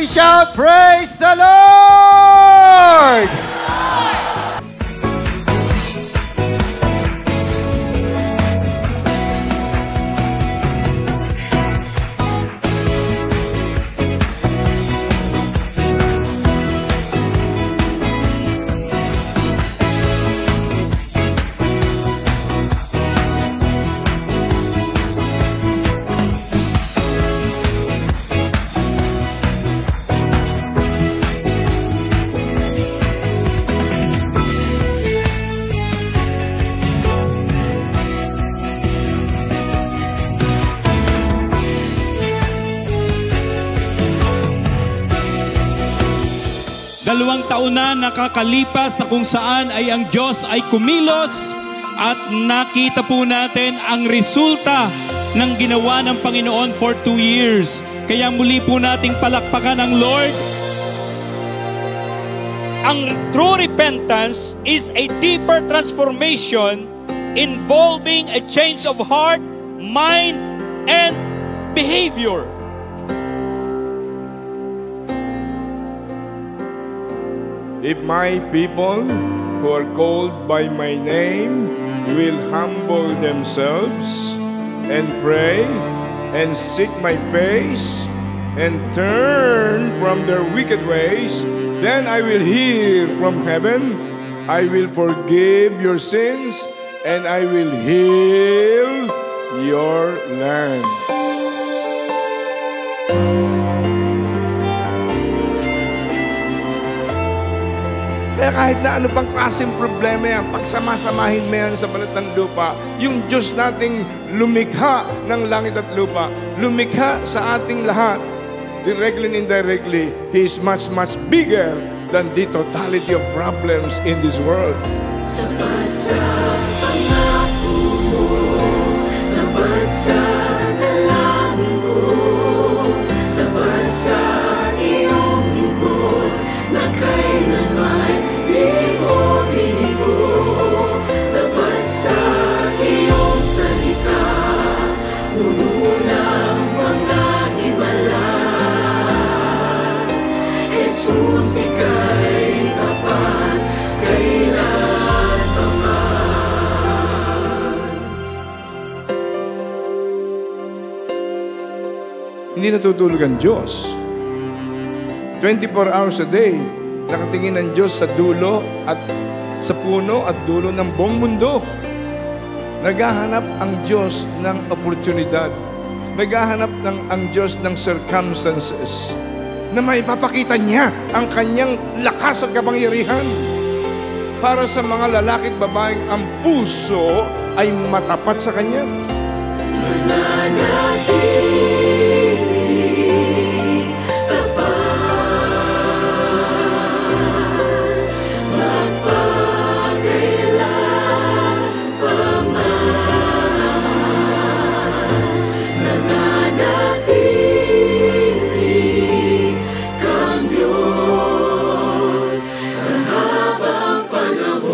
Everybody shout, praise the Lord! Dalawang taon na nakakalipas na kung saan ay ang Diyos ay kumilos at nakita po natin ang resulta ng ginawa ng Panginoon for 2 years. Kaya muli po nating palakpakan ang Lord. Ang true repentance is a deeper transformation involving a change of heart, mind, and behavior. If my people who are called by my name will humble themselves and pray and seek my face and turn from their wicked ways, then I will hear from heaven, I will forgive your sins, and I will heal your land. Kaya kahit na ano pang klaseng problema yan, pagsamasamahin mo yan sa balat ng lupa, yung Diyos nating lumikha ng langit at lupa, lumikha sa ating lahat, directly and indirectly, He is much, much bigger than the totality of problems in this world. Tapat sa pangako mo, tapat sa dalangin ko, tapat sa iyong lingkod, na kailanman di mo binigo, tapat sa iyong salita, puno ng mga himala. Jesus, ika'y tapat, kailan pa man. Hindi natutulog ang Diyos. 24 hours a day, nakatingin ang Diyos sa dulo at sa puno at dulo ng buong mundo. Naghahanap ang Diyos ng oportunidad. Naghahanap ang Diyos ng circumstances na maipapakita niya ang kanyang lakas at kapangyarihan para sa mga lalaki at babaeng ang puso ay matapat sa kanya. Mananatili tapat, magpakailan pa man. Nananatili kang Diyos sa habang panahon.